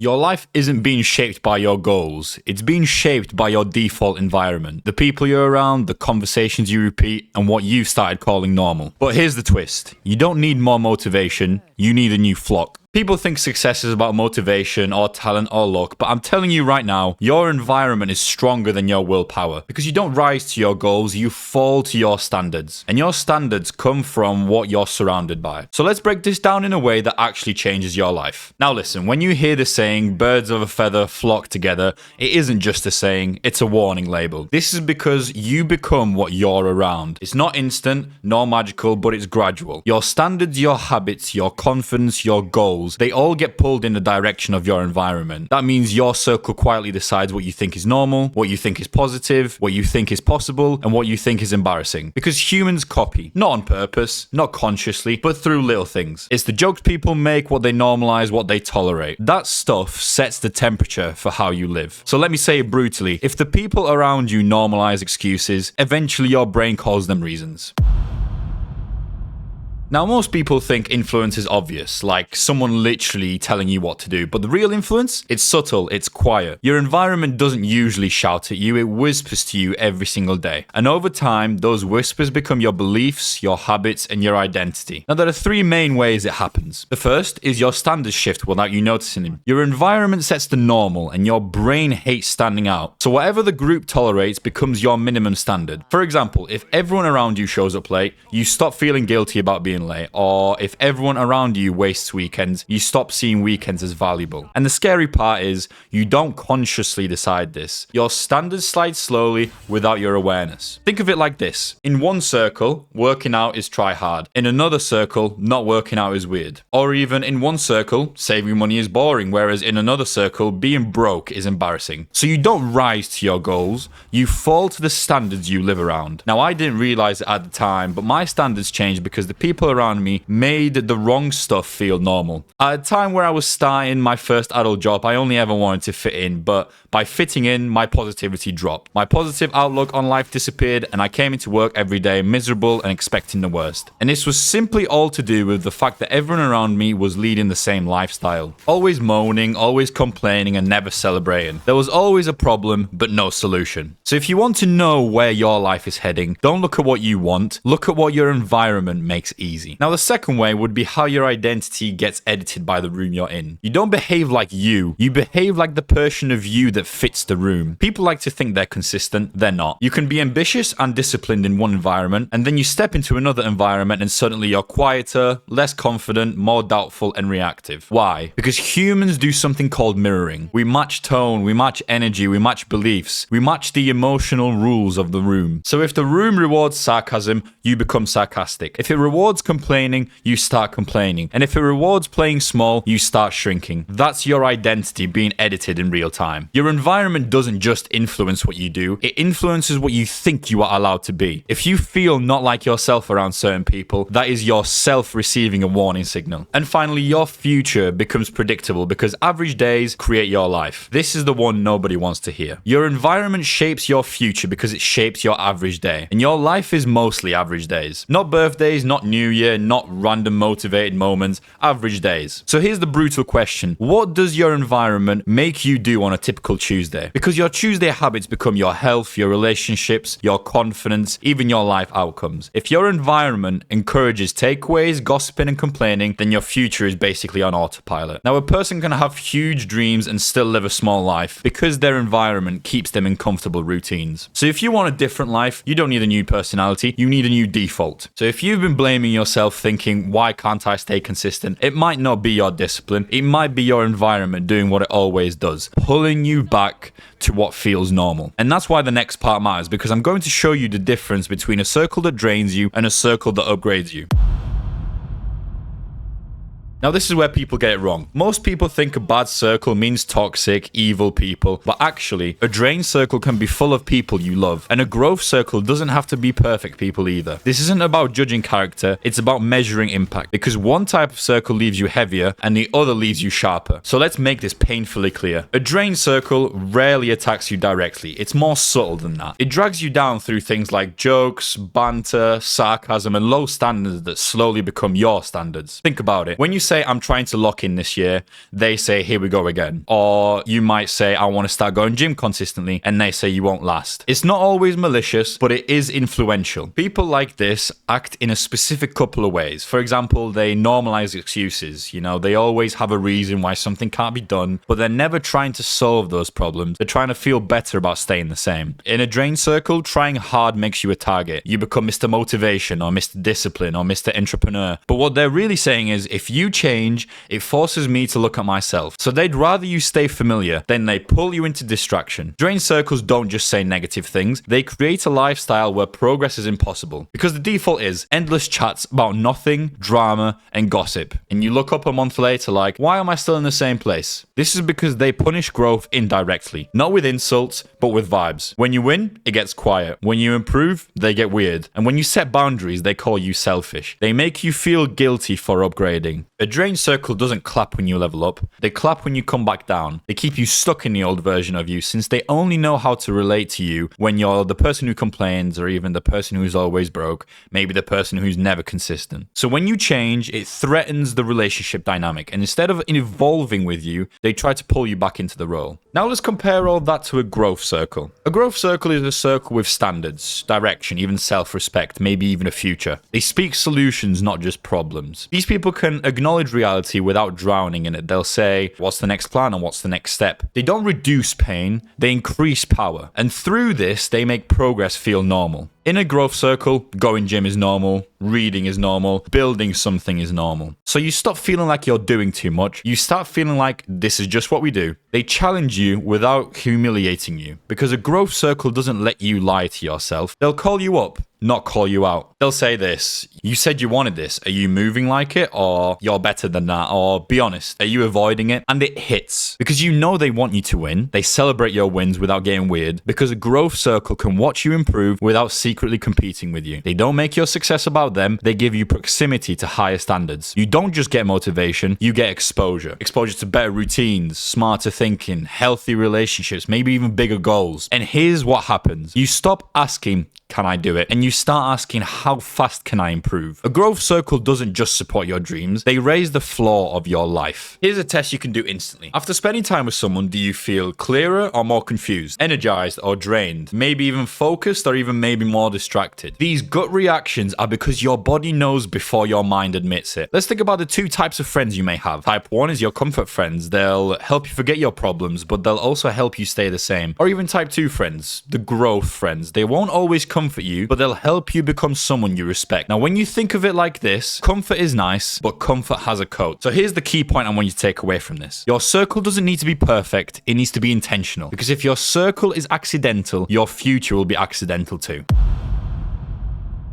Your life isn't being shaped by your goals. It's being shaped by your default environment. The people you're around, the conversations you repeat, and what you've started calling normal. But here's the twist. You don't need more motivation. You need a new flock. People think success is about motivation or talent or luck, but I'm telling you right now, your environment is stronger than your willpower. Because you don't rise to your goals, you fall to your standards. And your standards come from what you're surrounded by. So let's break this down in a way that actually changes your life. Now listen, when you hear the saying, birds of a feather flock together, it isn't just a saying, it's a warning label. This is because you become what you're around. It's not instant, nor magical, but it's gradual. Your standards, your habits, your confidence, your goals, they all get pulled in the direction of your environment. That means your circle quietly decides what you think is normal, what you think is positive, what you think is possible, and what you think is embarrassing. Because humans copy, not on purpose, not consciously, but through little things. It's the jokes people make, what they normalize, what they tolerate. That stuff sets the temperature for how you live. So let me say it brutally, if the people around you normalize excuses, eventually your brain calls them reasons. Now, most people think influence is obvious, like someone literally telling you what to do, but the real influence? It's subtle, it's quiet. Your environment doesn't usually shout at you, it whispers to you every single day. And over time, those whispers become your beliefs, your habits, and your identity. Now, there are three main ways it happens. The first is your standards shift without you noticing them. Your environment sets the normal, and your brain hates standing out. So whatever the group tolerates becomes your minimum standard. For example, if everyone around you shows up late, you stop feeling guilty about being late, or if everyone around you wastes weekends, you stop seeing weekends as valuable. And the scary part is, you don't consciously decide this. Your standards slide slowly without your awareness. Think of it like this. In one circle, working out is try hard. In another circle, not working out is weird. Or even in one circle, saving money is boring, whereas in another circle, being broke is embarrassing. So you don't rise to your goals, you fall to the standards you live around. Now, I didn't realize it at the time, but my standards changed because the people around me made the wrong stuff feel normal. At a time where I was starting my first adult job, I only ever wanted to fit in, but by fitting in, my positivity dropped. My positive outlook on life disappeared, and I came into work every day miserable and expecting the worst. And this was simply all to do with the fact that everyone around me was leading the same lifestyle. Always moaning, always complaining, and never celebrating. There was always a problem, but no solution. So if you want to know where your life is heading, don't look at what you want, look at what your environment makes easy. Now, the second way would be how your identity gets edited by the room you're in. You don't behave like you behave like the version of you that fits the room. People like to think they're consistent, they're not. You can be ambitious and disciplined in one environment, and then you step into another environment and suddenly you're quieter, less confident, more doubtful and reactive. Why? Because humans do something called mirroring. We match tone, we match energy, we match beliefs, we match the emotional rules of the room. So if the room rewards sarcasm, you become sarcastic. If it rewards complaining, you start complaining. And if it rewards playing small, you start shrinking. That's your identity being edited in real time. Your environment doesn't just influence what you do, it influences what you think you are allowed to be. If you feel not like yourself around certain people, that is yourself receiving a warning signal. And finally, your future becomes predictable because average days create your life. This is the one nobody wants to hear. Your environment shapes your future because it shapes your average day. And your life is mostly average days. Not birthdays, not New Year, not random motivated moments, average days. So here's the brutal question. What does your environment make you do on a typical Tuesday? Because your Tuesday habits become your health, your relationships, your confidence, even your life outcomes. If your environment encourages takeaways, gossiping and complaining, then your future is basically on autopilot. Now, a person can have huge dreams and still live a small life because their environment keeps them in comfortable routines. So if you want a different life, you don't need a new personality, you need a new default. So if you've been blaming yourself thinking, why can't I stay consistent? It might not be your discipline, it might be your environment doing what it always does, pulling you back to what feels normal. And that's why the next part matters, because I'm going to show you the difference between a circle that drains you and a circle that upgrades you. Now, this is where people get it wrong. Most people think a bad circle means toxic, evil people, but actually, a drain circle can be full of people you love, and a growth circle doesn't have to be perfect people either. This isn't about judging character, it's about measuring impact, because one type of circle leaves you heavier and the other leaves you sharper. So let's make this painfully clear. A drain circle rarely attacks you directly, it's more subtle than that. It drags you down through things like jokes, banter, sarcasm, and low standards that slowly become your standards. Think about it. When you say, I'm trying to lock in this year. They say, here we go again. Or you might say, I want to start going gym consistently. And they say you won't last. It's not always malicious, but it is influential. People like this act in a specific couple of ways. For example, they normalize excuses. They always have a reason why something can't be done, but they're never trying to solve those problems. They're trying to feel better about staying the same. In a drain circle, trying hard makes you a target. You become Mr. Motivation or Mr. Discipline or Mr. Entrepreneur. But what they're really saying is, if you change, it forces me to look at myself. So they'd rather you stay familiar than they pull you into distraction. Drain circles don't just say negative things. They create a lifestyle where progress is impossible. Because the default is endless chats about nothing, drama, and gossip. And you look up a month later like, why am I still in the same place? This is because they punish growth indirectly. Not with insults, but with vibes. When you win, it gets quiet. When you improve, they get weird. And when you set boundaries, they call you selfish. They make you feel guilty for upgrading. A drain circle doesn't clap when you level up. They clap when you come back down. They keep you stuck in the old version of you, since they only know how to relate to you when you're the person who complains, or even the person who's always broke, maybe the person who's never consistent. So when you change, it threatens the relationship dynamic, and instead of evolving with you, they try to pull you back into the role. Now let's compare all that to a growth circle. A growth circle is a circle with standards, direction, even self-respect, maybe even a future. They speak solutions, not just problems. These people can acknowledge reality without drowning in it. They'll say, what's the next plan and what's the next step? They don't reduce pain, they increase power. And through this, they make progress feel normal. In a growth circle, going gym is normal, reading is normal, building something is normal. So you stop feeling like you're doing too much. You start feeling like this is just what we do. They challenge you without humiliating you, because a growth circle doesn't let you lie to yourself. They'll call you up, not call you out. They'll say this: you said you wanted this. Are you moving like it? Or you're better than that? Or be honest, are you avoiding it? And it hits. Because you know they want you to win. They celebrate your wins without getting weird. Because a growth circle can watch you improve without secretly competing with you. They don't make your success about them. They give you proximity to higher standards. You don't just get motivation, you get exposure. Exposure to better routines, smarter thinking, healthy relationships, maybe even bigger goals. And here's what happens. You stop asking, can I do it? And you start asking, how fast can I improve? A growth circle doesn't just support your dreams, they raise the floor of your life. Here's a test you can do instantly. After spending time with someone, do you feel clearer or more confused? Energized or drained? Maybe even focused, or even maybe more distracted? These gut reactions are because your body knows before your mind admits it. Let's think about the two types of friends you may have. Type 1 is your comfort friends. They'll help you forget your problems, but they'll also help you stay the same. Or even type 2 friends, the growth friends. They won't always comfort you, but they'll help you become someone you respect. Now, when you think of it like this, comfort is nice, but comfort has a coat. So here's the key point I want you to take away from this. Your circle doesn't need to be perfect, it needs to be intentional. Because if your circle is accidental, your future will be accidental too.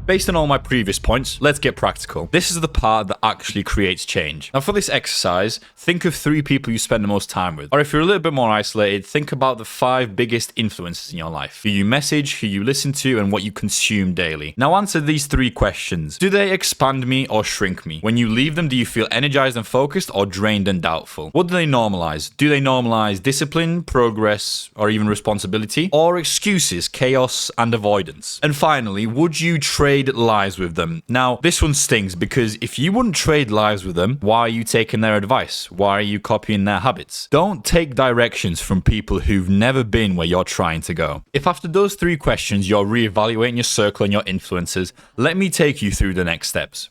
Based on all my previous points, let's get practical. This is the part that actually creates change. Now for this exercise, think of 3 people you spend the most time with. Or if you're a little bit more isolated, think about the 5 biggest influences in your life. Who you message, who you listen to, and what you consume daily. Now answer these 3 questions. Do they expand me or shrink me? When you leave them, do you feel energized and focused, or drained and doubtful? What do they normalize? Do they normalize discipline, progress, or even responsibility? Or excuses, chaos, and avoidance? And finally, would you trade lives with them? Now, this one stings, because if you wouldn't trade lives with them, why are you taking their advice? Why are you copying their habits? Don't take directions from people who've never been where you're trying to go. If after those 3 questions you're reevaluating your circle and your influences, let me take you through the next steps.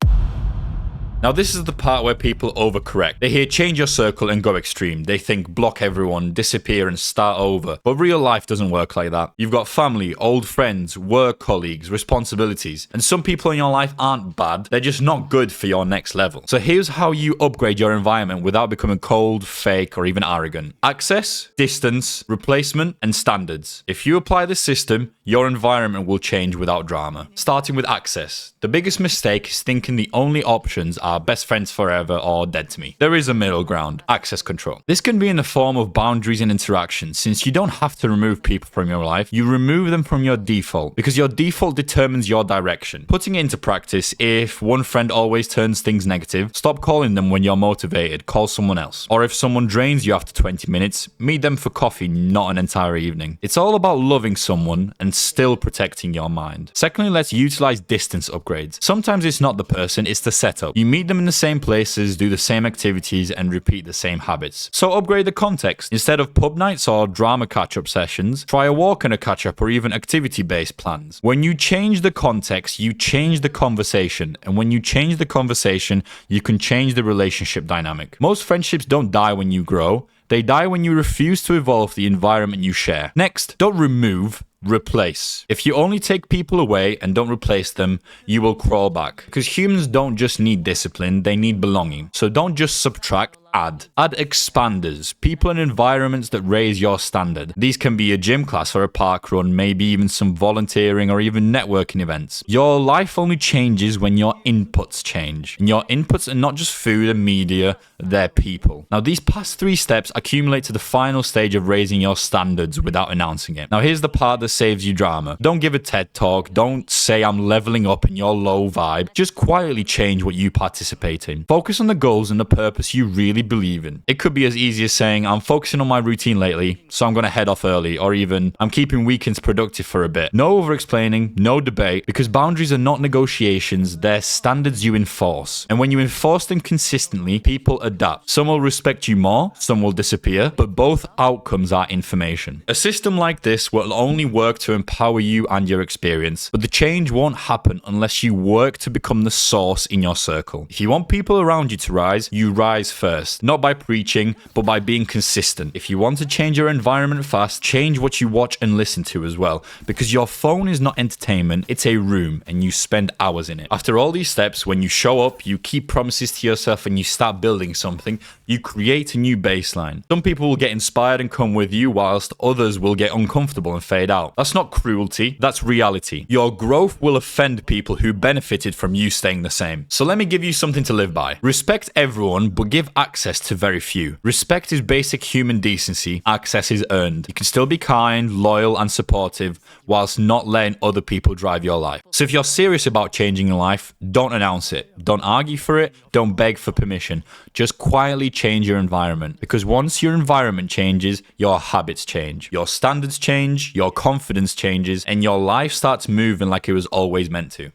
Now this is the part where people overcorrect. They hear change your circle and go extreme. They think block everyone, disappear and start over. But real life doesn't work like that. You've got family, old friends, work colleagues, responsibilities. And some people in your life aren't bad, they're just not good for your next level. So here's how you upgrade your environment without becoming cold, fake, or even arrogant. Access, distance, replacement, and standards. If you apply this system, your environment will change without drama. Starting with access. The biggest mistake is thinking the only options are best friends forever or dead to me. There is a middle ground. Access control. This can be in the form of boundaries and interactions. Since you don't have to remove people from your life, you remove them from your default, because your default determines your direction. Putting it into practice, if one friend always turns things negative, stop calling them when you're motivated, call someone else. Or if someone drains you after 20 minutes, meet them for coffee, not an entire evening. It's all about loving someone and still protecting your mind. Secondly, let's utilize distance upgrades. Sometimes it's not the person, it's the setup. You meet meet them in the same places, do the same activities, and repeat the same habits. So upgrade the context. Instead of pub nights or drama catch-up sessions, try a walk and a catch-up or even activity-based plans. When you change the context, you change the conversation. And when you change the conversation, you can change the relationship dynamic. Most friendships don't die when you grow. They die when you refuse to evolve the environment you share. Next, don't remove, replace. If you only take people away and don't replace them, you will crawl back. Because humans don't just need discipline, they need belonging. So don't just subtract, add. Add expanders, people and environments that raise your standard. These can be a gym class or a park run, maybe even some volunteering or even networking events. Your life only changes when your inputs change. And your inputs are not just food and media, they're people. Now these past 3 steps accumulate to the final stage of raising your standards without announcing it. Now here's the part that saves you drama. Don't give a TED talk, don't say I'm leveling up in your low vibe. Just quietly change what you participate in. Focus on the goals and the purpose you really believe in. It could be as easy as saying, I'm focusing on my routine lately, so I'm going to head off early, or even, I'm keeping weekends productive for a bit. No over-explaining, no debate, because boundaries are not negotiations, they're standards you enforce. And when you enforce them consistently, people adapt. Some will respect you more, some will disappear, but both outcomes are information. A system like this will only work to empower you and your experience, but the change won't happen unless you work to become the source in your circle. If you want people around you to rise, you rise first. Not by preaching, but by being consistent. If you want to change your environment fast, change what you watch and listen to as well. Because your phone is not entertainment, it's a room, and you spend hours in it. After all these steps, when you show up, you keep promises to yourself and you start building something, you create a new baseline. Some people will get inspired and come with you, whilst others will get uncomfortable and fade out. That's not cruelty, that's reality. Your growth will offend people who benefited from you staying the same. So let me give you something to live by. Respect everyone, but give access to very few. Respect is basic human decency. Access is earned. You can still be kind, loyal, and supportive whilst not letting other people drive your life. So if you're serious about changing your life, don't announce it. Don't argue for it. Don't beg for permission. Just quietly change your environment. Because once your environment changes, your habits change. Your standards change, your confidence changes, and your life starts moving like it was always meant to.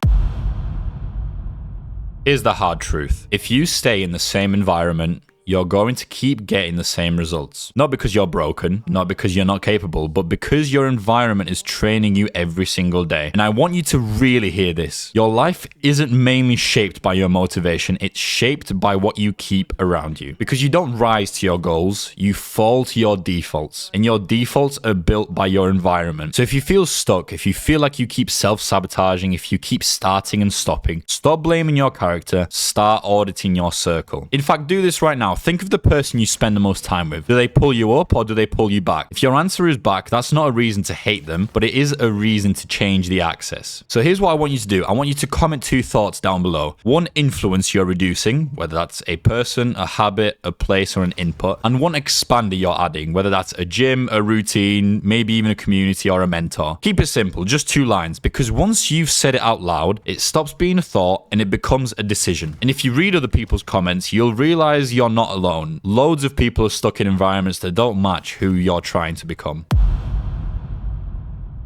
Here's the hard truth. If you stay in the same environment, you're going to keep getting the same results. Not because you're broken, not because you're not capable, but because your environment is training you every single day. And I want you to really hear this. Your life isn't mainly shaped by your motivation, it's shaped by what you keep around you. Because you don't rise to your goals, you fall to your defaults. And your defaults are built by your environment. So if you feel stuck, if you feel like you keep self-sabotaging, if you keep starting and stopping, stop blaming your character, start auditing your circle. In fact, do this right now. Think of the person you spend the most time with. Do they pull you up or do they pull you back? If your answer is back, that's not a reason to hate them, but it is a reason to change the access. So here's what I want you to do. I want you to comment 2 thoughts down below. 1 influence you're reducing, whether that's a person, a habit, a place, or an input. And 1 expander you're adding, whether that's a gym, a routine, maybe even a community or a mentor. Keep it simple, just 2 lines, because once you've said it out loud, it stops being a thought and it becomes a decision. And if you read other people's comments, you'll realize you're not alone. Loads of people are stuck in environments that don't match who you're trying to become.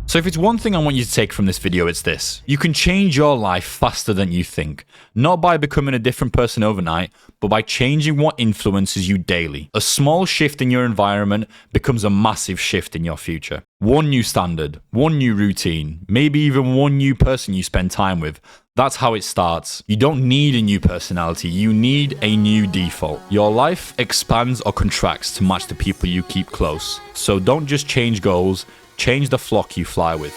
So if it's one thing I want you to take from this video, it's this. You can change your life faster than you think. Not by becoming a different person overnight, but by changing what influences you daily. A small shift in your environment becomes a massive shift in your future. 1 new standard, 1 new routine, maybe even 1 new person you spend time with. That's how it starts. You don't need a new personality, you need a new default. Your life expands or contracts to match the people you keep close. So don't just change goals, change the flock you fly with.